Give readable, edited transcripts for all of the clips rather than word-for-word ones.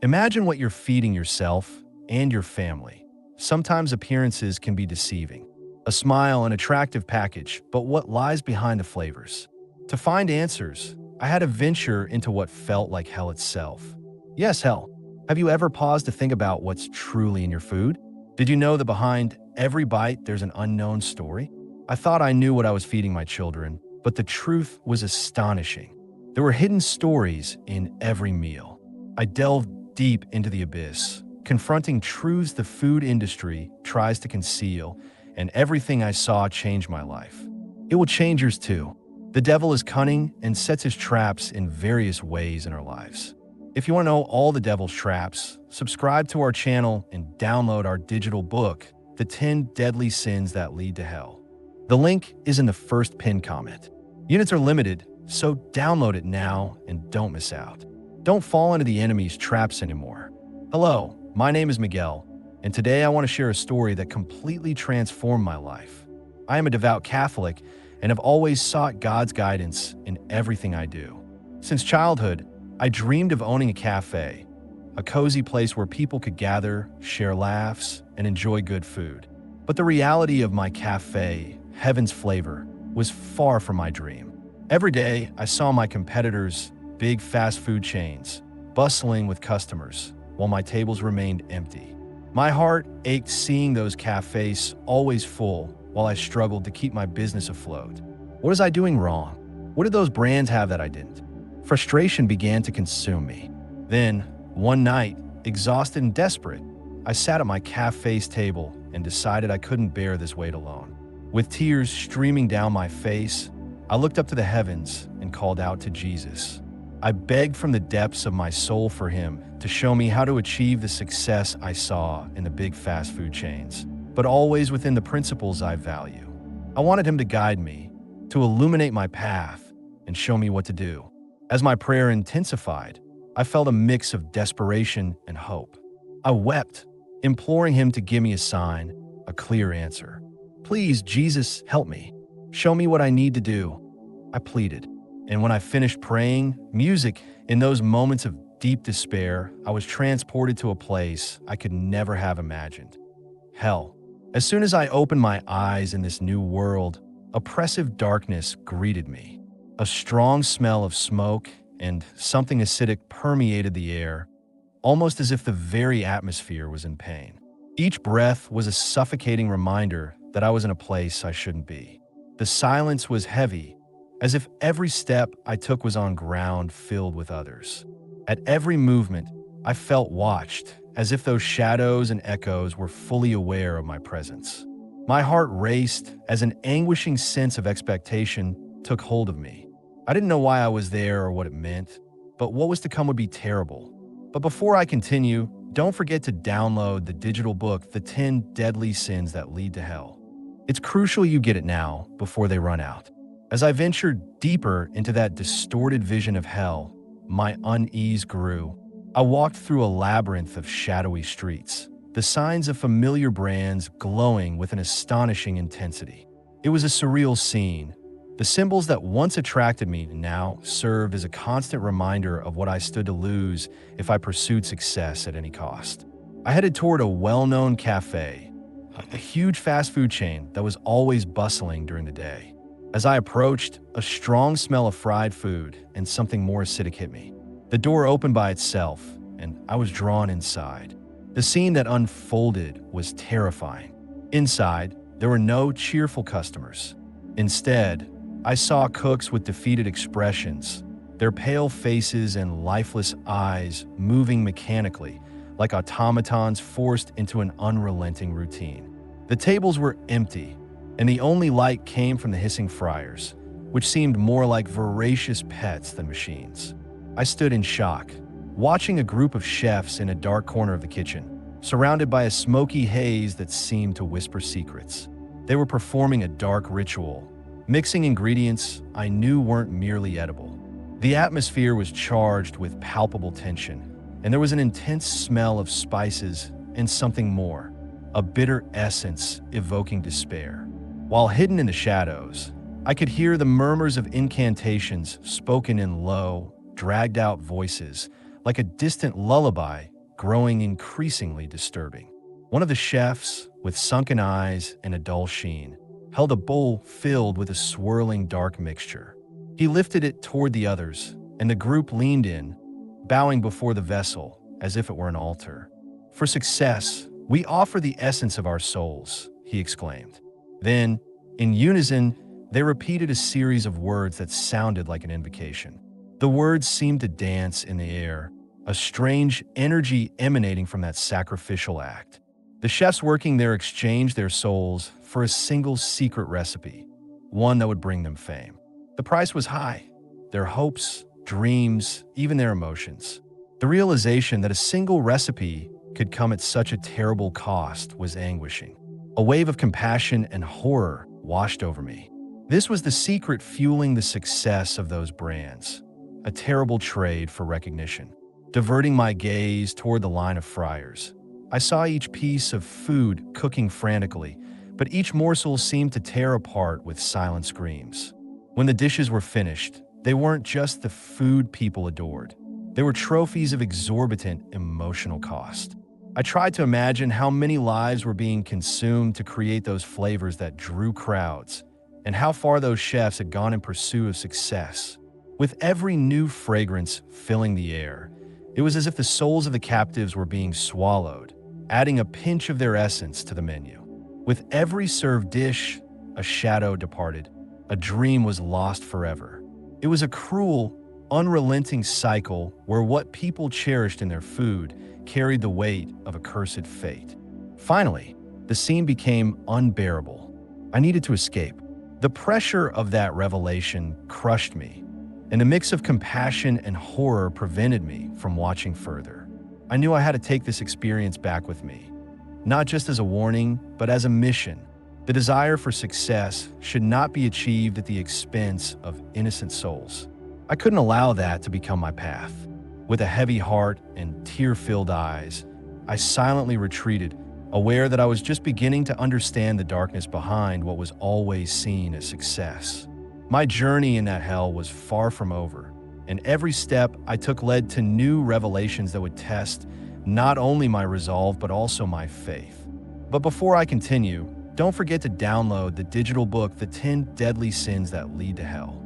Imagine what you're feeding yourself and your family. Sometimes appearances can be deceiving. A smile, an attractive package, but what lies behind the flavors? To find answers, I had to venture into what felt like hell itself. Yes, hell. Have you ever paused to think about what's truly in your food? Did you know that behind every bite there's an unknown story? I thought I knew what I was feeding my children, but the truth was astonishing. There were hidden stories in every meal. I delved deep into the abyss, confronting truths the food industry tries to conceal, and everything I saw changed my life. It will change yours too. The devil is cunning and sets his traps in various ways in our lives. If you want to know all the devil's traps, subscribe to our channel and download our digital book, The 10 Deadly Sins That Lead to Hell. The link is in the first pinned comment. Units are limited, so download it now and don't miss out. Don't fall into the enemy's traps anymore. Hello, my name is Miguel, and today I want to share a story that completely transformed my life. I am a devout Catholic and have always sought God's guidance in everything I do. Since childhood, I dreamed of owning a cafe, a cozy place where people could gather, share laughs, and enjoy good food. But the reality of my cafe, Heaven's Flavor, was far from my dream. Every day, I saw my competitors, big fast food chains, bustling with customers, while my tables remained empty. My heart ached seeing those cafes always full, while I struggled to keep my business afloat. What was I doing wrong? What did those brands have that I didn't? Frustration began to consume me. Then, one night, exhausted and desperate, I sat at my cafe's table and decided I couldn't bear this weight alone. With tears streaming down my face, I looked up to the heavens and called out to Jesus. I begged from the depths of my soul for him to show me how to achieve the success I saw in the big fast food chains, but always within the principles I value. I wanted him to guide me, to illuminate my path, and show me what to do. As my prayer intensified, I felt a mix of desperation and hope. I wept, imploring him to give me a sign, a clear answer. Please, Jesus, help me. Show me what I need to do. I pleaded. And when I finished praying, music, in those moments of deep despair, I was transported to a place I could never have imagined. Hell. As soon as I opened my eyes in this new world, oppressive darkness greeted me. A strong smell of smoke and something acidic permeated the air, almost as if the very atmosphere was in pain. Each breath was a suffocating reminder that I was in a place I shouldn't be. The silence was heavy, as if every step I took was on ground filled with others. At every movement, I felt watched, as if those shadows and echoes were fully aware of my presence. My heart raced as an anguishing sense of expectation took hold of me. I didn't know why I was there or what it meant, but what was to come would be terrible. But before I continue, don't forget to download the digital book, The 10 Deadly Sins That Lead to Hell. It's crucial you get it now before they run out. As I ventured deeper into that distorted vision of hell, my unease grew. I walked through a labyrinth of shadowy streets, the signs of familiar brands glowing with an astonishing intensity. It was a surreal scene. The symbols that once attracted me now served as a constant reminder of what I stood to lose if I pursued success at any cost. I headed toward a well-known cafe, a huge fast food chain that was always bustling during the day. As I approached, a strong smell of fried food and something more acidic hit me. The door opened by itself, and I was drawn inside. The scene that unfolded was terrifying. Inside, there were no cheerful customers. Instead, I saw cooks with defeated expressions, their pale faces and lifeless eyes moving mechanically, like automatons forced into an unrelenting routine. The tables were empty, and the only light came from the hissing fryers, which seemed more like voracious pets than machines. I stood in shock, watching a group of chefs in a dark corner of the kitchen, surrounded by a smoky haze that seemed to whisper secrets. They were performing a dark ritual, mixing ingredients I knew weren't merely edible. The atmosphere was charged with palpable tension, and there was an intense smell of spices and something more, a bitter essence evoking despair. While hidden in the shadows, I could hear the murmurs of incantations spoken in low, dragged-out voices, like a distant lullaby growing increasingly disturbing. One of the chefs, with sunken eyes and a dull sheen, held a bowl filled with a swirling dark mixture. He lifted it toward the others, and the group leaned in, bowing before the vessel as if it were an altar. "For success, we offer the essence of our souls," he exclaimed. Then, in unison, they repeated a series of words that sounded like an invocation. The words seemed to dance in the air, a strange energy emanating from that sacrificial act. The chefs working there exchanged their souls for a single secret recipe, one that would bring them fame. The price was high: their hopes, dreams, even their emotions. The realization that a single recipe could come at such a terrible cost was anguishing. A wave of compassion and horror washed over me. This was the secret fueling the success of those brands. A terrible trade for recognition. Diverting my gaze toward the line of fryers, I saw each piece of food cooking frantically, but each morsel seemed to tear apart with silent screams. When the dishes were finished, they weren't just the food people adored. They were trophies of exorbitant emotional cost. I tried to imagine how many lives were being consumed to create those flavors that drew crowds, and how far those chefs had gone in pursuit of success. With every new fragrance filling the air, it was as if the souls of the captives were being swallowed, adding a pinch of their essence to the menu. With every served dish, a shadow departed, a dream was lost forever. It was a cruel, unrelenting cycle where what people cherished in their food carried the weight of a cursed fate. Finally, the scene became unbearable. I needed to escape. The pressure of that revelation crushed me, and a mix of compassion and horror prevented me from watching further. I knew I had to take this experience back with me, not just as a warning, but as a mission. The desire for success should not be achieved at the expense of innocent souls. I couldn't allow that to become my path. With a heavy heart and tear-filled eyes, I silently retreated, aware that I was just beginning to understand the darkness behind what was always seen as success. My journey in that hell was far from over, and every step I took led to new revelations that would test not only my resolve but also my faith. But before I continue, don't forget to download the digital book, The 10 Deadly Sins That Lead to Hell.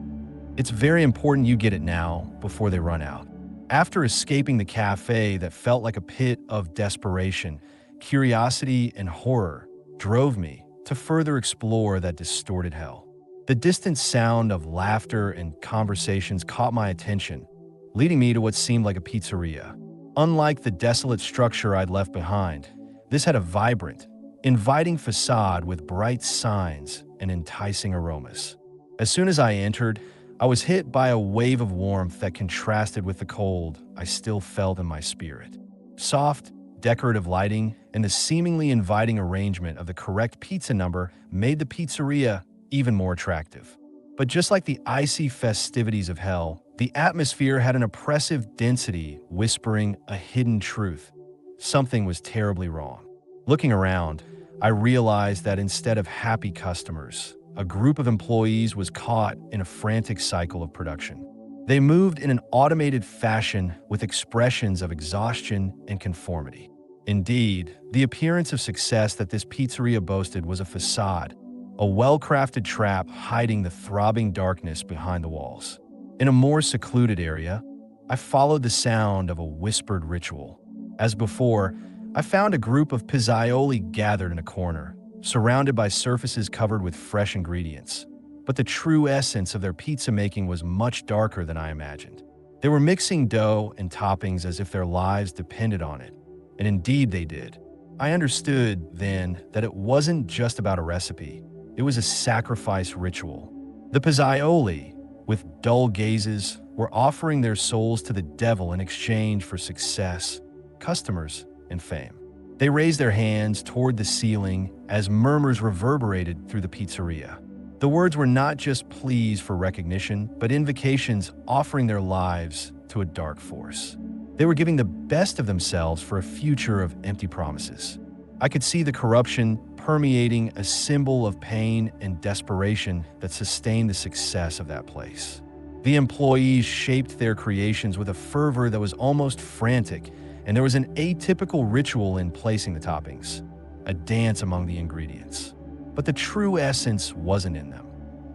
It's very important you get it now before they run out. After escaping the cafe that felt like a pit of desperation, curiosity and horror drove me to further explore that distorted hell. The distant sound of laughter and conversations caught my attention, leading me to what seemed like a pizzeria. Unlike the desolate structure I'd left behind, this had a vibrant, inviting facade with bright signs and enticing aromas. As soon as I entered, I was hit by a wave of warmth that contrasted with the cold I still felt in my spirit. Soft, decorative lighting and the seemingly inviting arrangement of the correct pizza number made the pizzeria even more attractive. But just like the icy festivities of hell, the atmosphere had an oppressive density whispering a hidden truth. Something was terribly wrong. Looking around, I realized that instead of happy customers, a group of employees was caught in a frantic cycle of production. They moved in an automated fashion with expressions of exhaustion and conformity. Indeed, the appearance of success that this pizzeria boasted was a facade, a well-crafted trap hiding the throbbing darkness behind the walls. In a more secluded area, I followed the sound of a whispered ritual. As before, I found a group of pizzaioli gathered in a corner, surrounded by surfaces covered with fresh ingredients. But the true essence of their pizza making was much darker than I imagined. They were mixing dough and toppings as if their lives depended on it, and indeed they did. I understood then that it wasn't just about a recipe, it was a sacrifice ritual. The pizzaioli, with dull gazes, were offering their souls to the devil in exchange for success, customers, and fame. They raised their hands toward the ceiling as murmurs reverberated through the pizzeria. The words were not just pleas for recognition, but invocations offering their lives to a dark force. They were giving the best of themselves for a future of empty promises. I could see the corruption permeating, a symbol of pain and desperation that sustained the success of that place. The employees shaped their creations with a fervor that was almost frantic, and there was an atypical ritual in placing the toppings, a dance among the ingredients. But the true essence wasn't in them.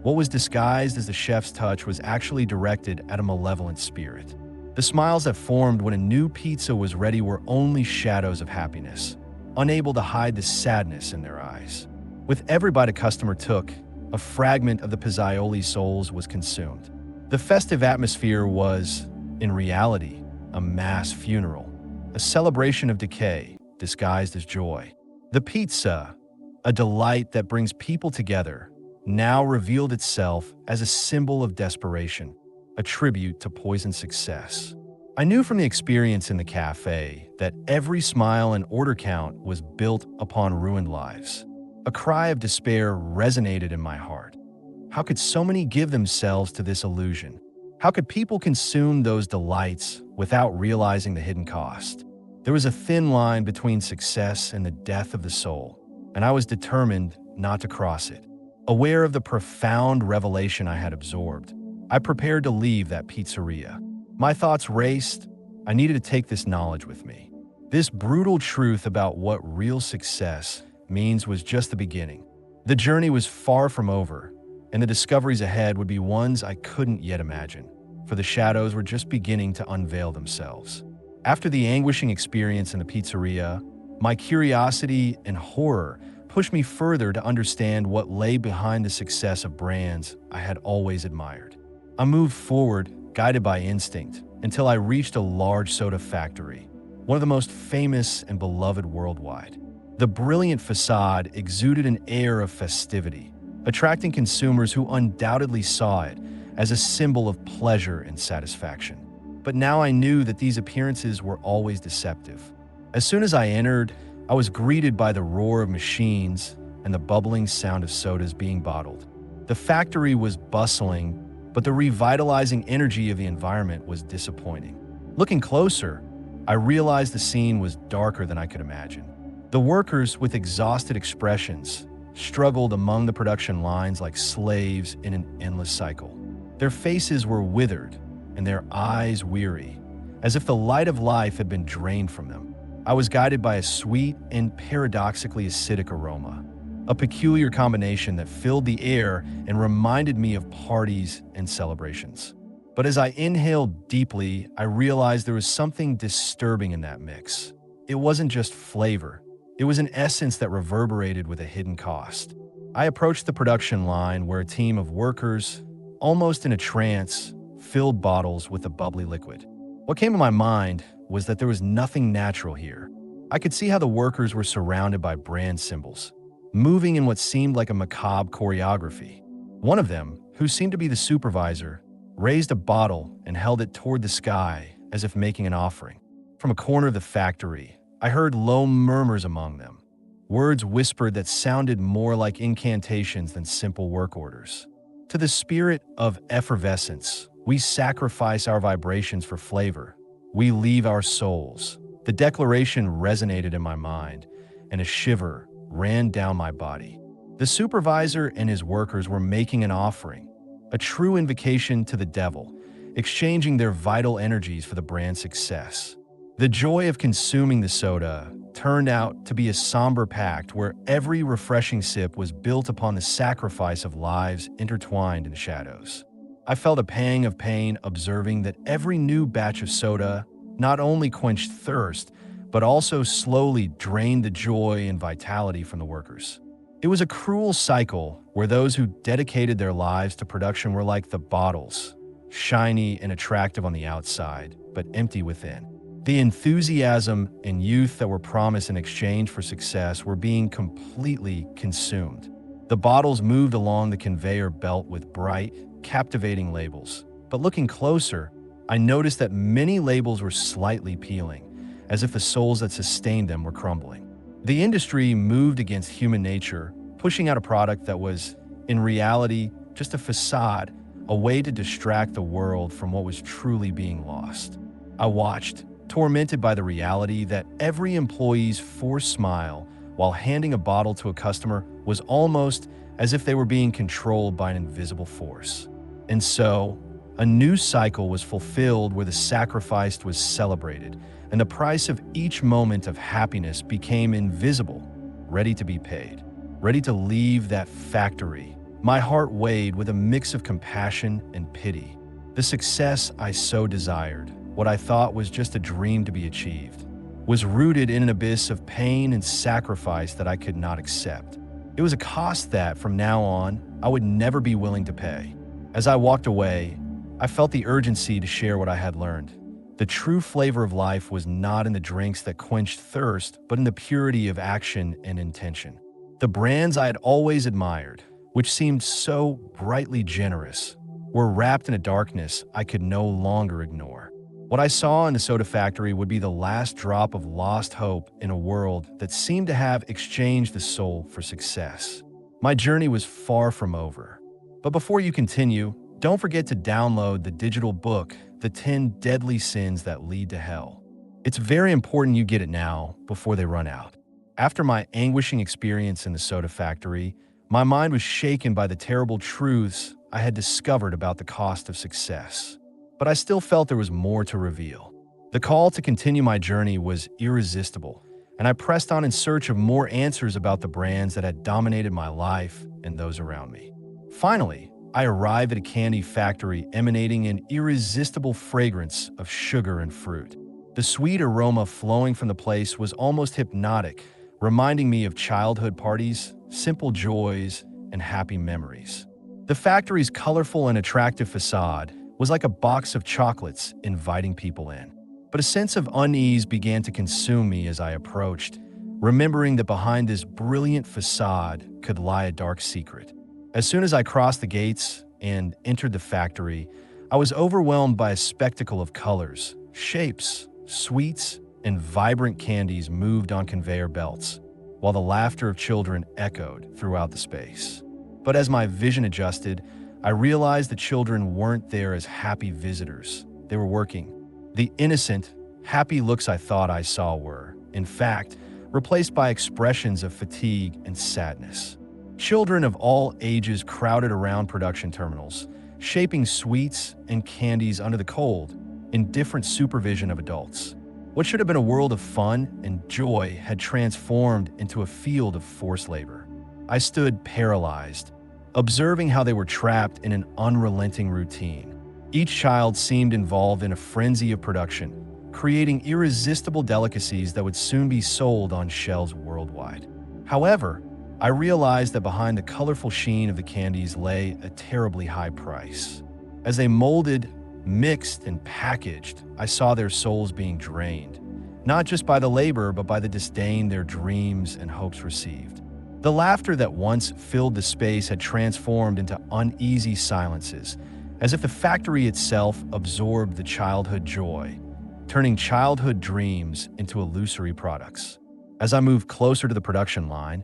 What was disguised as the chef's touch was actually directed at a malevolent spirit. The smiles that formed when a new pizza was ready were only shadows of happiness, unable to hide the sadness in their eyes. With every bite a customer took, a fragment of the pizzaioli's souls was consumed. The festive atmosphere was, in reality, a mass funeral, a celebration of decay disguised as joy. The pizza, a delight that brings people together, now revealed itself as a symbol of desperation, a tribute to poisoned success. I knew from the experience in the cafe that every smile and order count was built upon ruined lives. A cry of despair resonated in my heart. How could so many give themselves to this illusion? How could people consume those delights without realizing the hidden cost? There was a thin line between success and the death of the soul, and I was determined not to cross it. Aware of the profound revelation I had absorbed, I prepared to leave that pizzeria. My thoughts raced. I needed to take this knowledge with me. This brutal truth about what real success means was just the beginning. The journey was far from over, and the discoveries ahead would be ones I couldn't yet imagine, for the shadows were just beginning to unveil themselves. After the anguishing experience in the pizzeria, my curiosity and horror pushed me further to understand what lay behind the success of brands I had always admired. I moved forward, guided by instinct, until I reached a large soda factory, one of the most famous and beloved worldwide. The brilliant facade exuded an air of festivity, attracting consumers who undoubtedly saw it as a symbol of pleasure and satisfaction. But now I knew that these appearances were always deceptive. As soon as I entered, I was greeted by the roar of machines and the bubbling sound of sodas being bottled. The factory was bustling, but the revitalizing energy of the environment was disappointing. Looking closer, I realized the scene was darker than I could imagine. The workers, with exhausted expressions, struggled among the production lines like slaves in an endless cycle. Their faces were withered and their eyes weary, as if the light of life had been drained from them. I was guided by a sweet and paradoxically acidic aroma, a peculiar combination that filled the air and reminded me of parties and celebrations. But as I inhaled deeply, I realized there was something disturbing in that mix. It wasn't just flavor. It was an essence that reverberated with a hidden cost. I approached the production line where a team of workers, almost in a trance, filled bottles with a bubbly liquid. What came to my mind was that there was nothing natural here. I could see how the workers were surrounded by brand symbols, moving in what seemed like a macabre choreography. One of them, who seemed to be the supervisor, raised a bottle and held it toward the sky as if making an offering. From a corner of the factory, I heard low murmurs among them, words whispered that sounded more like incantations than simple work orders. To the spirit of effervescence, we sacrifice our vibrations for flavor. We leave our souls. The declaration resonated in my mind, and a shiver ran down my body. The supervisor and his workers were making an offering, a true invocation to the devil, exchanging their vital energies for the brand's success. The joy of consuming the soda turned out to be a somber pact where every refreshing sip was built upon the sacrifice of lives intertwined in shadows. I felt a pang of pain observing that every new batch of soda not only quenched thirst, but also slowly drained the joy and vitality from the workers. It was a cruel cycle where those who dedicated their lives to production were like the bottles, shiny and attractive on the outside, but empty within. The enthusiasm and youth that were promised in exchange for success were being completely consumed. The bottles moved along the conveyor belt with bright, captivating labels. But looking closer, I noticed that many labels were slightly peeling, as if the souls that sustained them were crumbling. The industry moved against human nature, pushing out a product that was, in reality, just a facade, a way to distract the world from what was truly being lost. I watched, tormented by the reality that every employee's forced smile while handing a bottle to a customer was almost as if they were being controlled by an invisible force. And so, A new cycle was fulfilled where the sacrifice was celebrated, and the price of each moment of happiness became invisible, ready to be paid, ready to leave that factory. My heart weighed with a mix of compassion and pity. The success I so desired, what I thought was just a dream to be achieved, was rooted in an abyss of pain and sacrifice that I could not accept. It was a cost that, from now on, I would never be willing to pay. As I walked away, I felt the urgency to share what I had learned. The true flavor of life was not in the drinks that quenched thirst, but in the purity of action and intention. The brands I had always admired, which seemed so brightly generous, were wrapped in a darkness I could no longer ignore. What I saw in the soda factory would be the last drop of lost hope in a world that seemed to have exchanged the soul for success. My journey was far from over. But before you continue, don't forget to download the digital book, The 10 Deadly Sins That Lead to Hell. It's very important you get it now before they run out. After my anguishing experience in the soda factory, my mind was shaken by the terrible truths I had discovered about the cost of success. But I still felt there was more to reveal. The call to continue my journey was irresistible, and I pressed on in search of more answers about the brands that had dominated my life and those around me. Finally, I arrived at a candy factory emanating an irresistible fragrance of sugar and fruit. The sweet aroma flowing from the place was almost hypnotic, reminding me of childhood parties, simple joys, and happy memories. The factory's colorful and attractive facade was like a box of chocolates inviting people in. But a sense of unease began to consume me as I approached, remembering that behind this brilliant facade could lie a dark secret. As soon as I crossed the gates and entered the factory, I was overwhelmed by a spectacle of colors, shapes, sweets, and vibrant candies moved on conveyor belts, while the laughter of children echoed throughout the space. But as my vision adjusted, I realized the children weren't there as happy visitors. They were working. The innocent, happy looks I thought I saw were, in fact, replaced by expressions of fatigue and sadness. Children of all ages crowded around production terminals, shaping sweets and candies under the cold, in different supervision of adults. What should have been a world of fun and joy had transformed into a field of forced labor. I stood paralyzed, observing how they were trapped in an unrelenting routine. Each child seemed involved in a frenzy of production, creating irresistible delicacies that would soon be sold on shelves worldwide. However, I realized that behind the colorful sheen of the candies lay a terribly high price. As they molded, mixed, and packaged, I saw their souls being drained, not just by the labor, but by the disdain their dreams and hopes received. The laughter that once filled the space had transformed into uneasy silences, as if the factory itself absorbed the childhood joy, turning childhood dreams into illusory products. As I moved closer to the production line,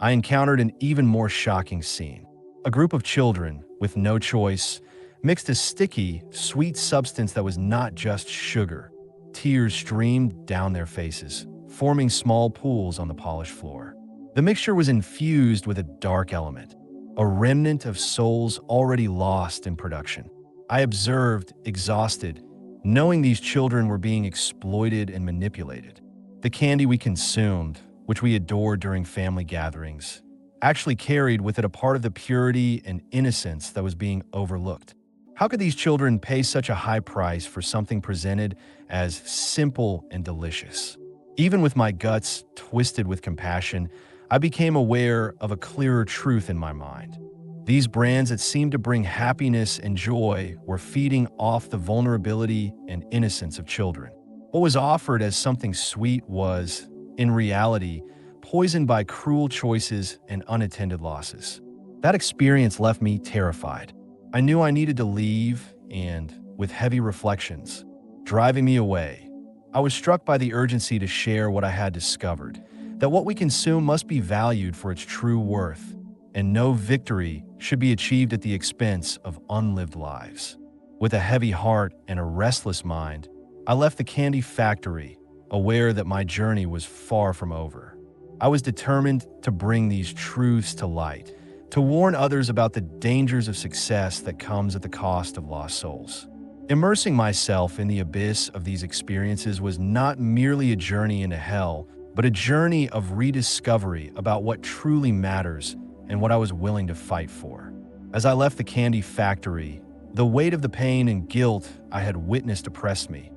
I encountered an even more shocking scene. A group of children, with no choice, mixed a sticky, sweet substance that was not just sugar. Tears streamed down their faces, forming small pools on the polished floor. The mixture was infused with a dark element, a remnant of souls already lost in production. I observed, exhausted, knowing these children were being exploited and manipulated. The candy we consumed, which we adored during family gatherings, actually carried with it a part of the purity and innocence that was being overlooked. How could these children pay such a high price for something presented as simple and delicious? Even with my guts twisted with compassion, I became aware of a clearer truth in my mind. These brands that seemed to bring happiness and joy were feeding off the vulnerability and innocence of children. What was offered as something sweet was, in reality, poisoned by cruel choices and unattended losses. That experience left me terrified. I knew I needed to leave, and, with heavy reflections driving me away, I was struck by the urgency to share what I had discovered, that what we consume must be valued for its true worth, and no victory should be achieved at the expense of unlived lives. With a heavy heart and a restless mind, I left the candy factory, aware that my journey was far from over. I was determined to bring these truths to light, to warn others about the dangers of success that comes at the cost of lost souls. Immersing myself in the abyss of these experiences was not merely a journey into hell, but a journey of rediscovery about what truly matters and what I was willing to fight for. As I left the candy factory, the weight of the pain and guilt I had witnessed oppressed me.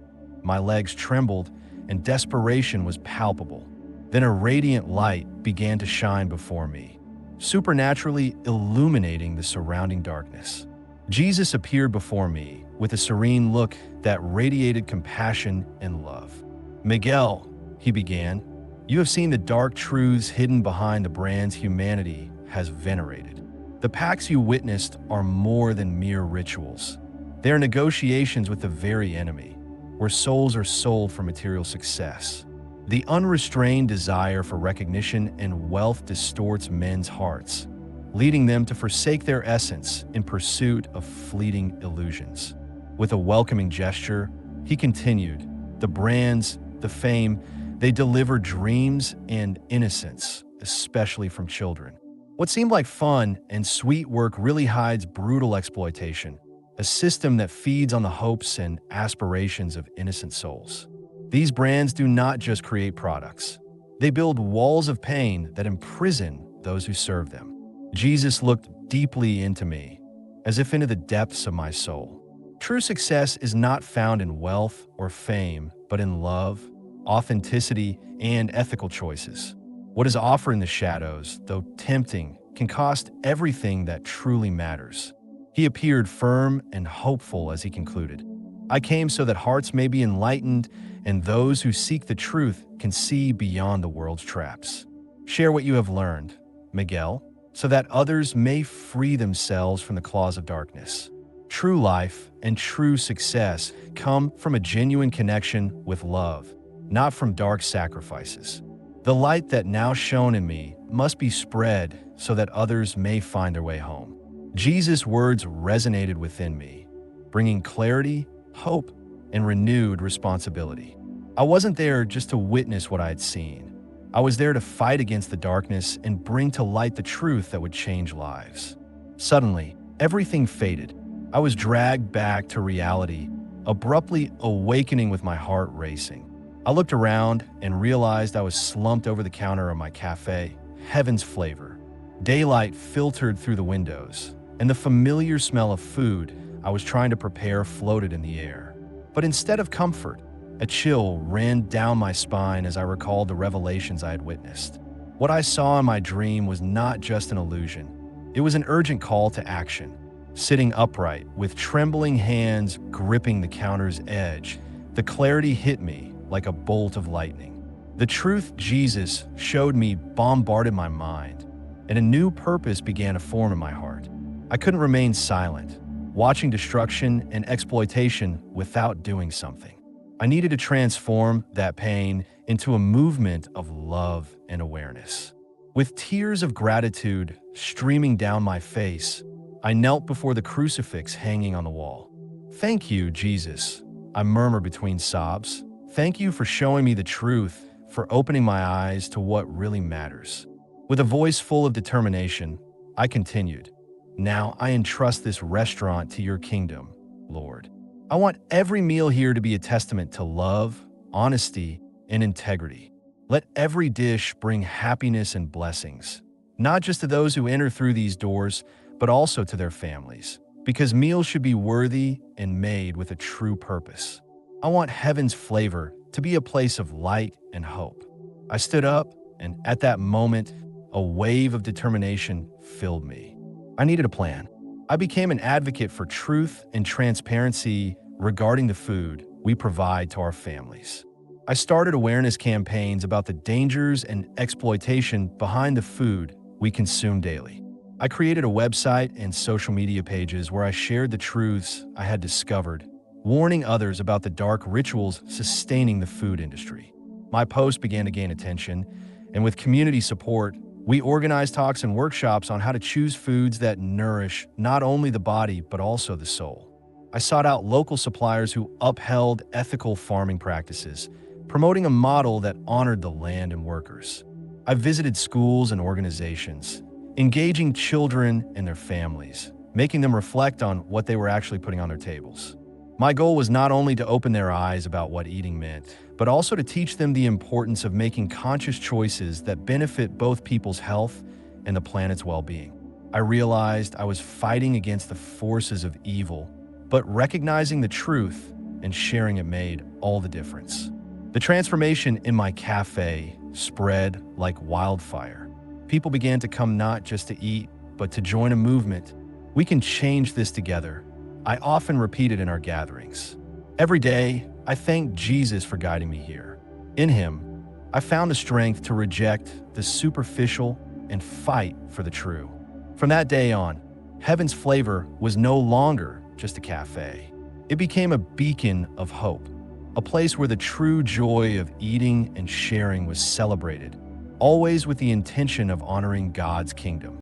My legs trembled and desperation was palpable. Then a radiant light began to shine before me, supernaturally illuminating the surrounding darkness. Jesus appeared before me with a serene look that radiated compassion and love. "Miguel," he began, "you have seen the dark truths hidden behind the brands humanity has venerated. The pacts you witnessed are more than mere rituals. They are negotiations with the very enemy, where souls are sold for material success. The unrestrained desire for recognition and wealth distorts men's hearts, leading them to forsake their essence in pursuit of fleeting illusions." With a welcoming gesture, he continued, "The brands, the fame, they deliver dreams and innocence, especially from children. What seemed like fun and sweet work really hides brutal exploitation, a system that feeds on the hopes and aspirations of innocent souls. These brands do not just create products. They build walls of pain that imprison those who serve them." Jesus looked deeply into me, as if into the depths of my soul. True success is not found in wealth or fame, but in love, authenticity, and ethical choices. What is offered in the shadows, though tempting, can cost everything that truly matters. He appeared firm and hopeful as he concluded, "I came so that hearts may be enlightened and those who seek the truth can see beyond the world's traps. Share what you have learned, Miguel, so that others may free themselves from the claws of darkness. True life and true success come from a genuine connection with love, not from dark sacrifices. The light that now shone in me must be spread so that others may find their way home." Jesus' words resonated within me, bringing clarity, hope, and renewed responsibility. I wasn't there just to witness what I had seen. I was there to fight against the darkness and bring to light the truth that would change lives. Suddenly, everything faded. I was dragged back to reality, abruptly awakening with my heart racing. I looked around and realized I was slumped over the counter of my cafe, Heaven's Flavor. Daylight filtered through the windows, and the familiar smell of food I was trying to prepare floated in the air. But instead of comfort, a chill ran down my spine as I recalled the revelations I had witnessed. What I saw in my dream was not just an illusion. It was an urgent call to action. Sitting upright, with trembling hands gripping the counter's edge, the clarity hit me like a bolt of lightning. The truth Jesus showed me bombarded my mind, and a new purpose began to form in my heart. I couldn't remain silent, watching destruction and exploitation without doing something. I needed to transform that pain into a movement of love and awareness. With tears of gratitude streaming down my face, I knelt before the crucifix hanging on the wall. "Thank you, Jesus," I murmured between sobs. "Thank you for showing me the truth, for opening my eyes to what really matters." With a voice full of determination, I continued, "Now I entrust this restaurant to your kingdom, Lord. I want every meal here to be a testament to love, honesty, and integrity. Let every dish bring happiness and blessings, not just to those who enter through these doors, but also to their families, because meals should be worthy and made with a true purpose. I want Heaven's Flavor to be a place of light and hope." I stood up, and at that moment, a wave of determination filled me. I needed a plan. I became an advocate for truth and transparency regarding the food we provide to our families. I started awareness campaigns about the dangers and exploitation behind the food we consume daily. I created a website and social media pages where I shared the truths I had discovered, warning others about the dark rituals sustaining the food industry. My post began to gain attention, and with community support, we organized talks and workshops on how to choose foods that nourish not only the body but also the soul. I sought out local suppliers who upheld ethical farming practices, promoting a model that honored the land and workers. I visited schools and organizations, engaging children and their families, making them reflect on what they were actually putting on their tables. My goal was not only to open their eyes about what eating meant, but also to teach them the importance of making conscious choices that benefit both people's health and the planet's well-being. I realized I was fighting against the forces of evil, but recognizing the truth and sharing it made all the difference. The transformation in my cafe spread like wildfire. People began to come not just to eat, but to join a movement. We can change this together. I often repeat it in our gatherings. Every day, I thank Jesus for guiding me here. In him, I found the strength to reject the superficial and fight for the true. From that day on, Heaven's Flavor was no longer just a cafe. It became a beacon of hope, a place where the true joy of eating and sharing was celebrated, always with the intention of honoring God's kingdom.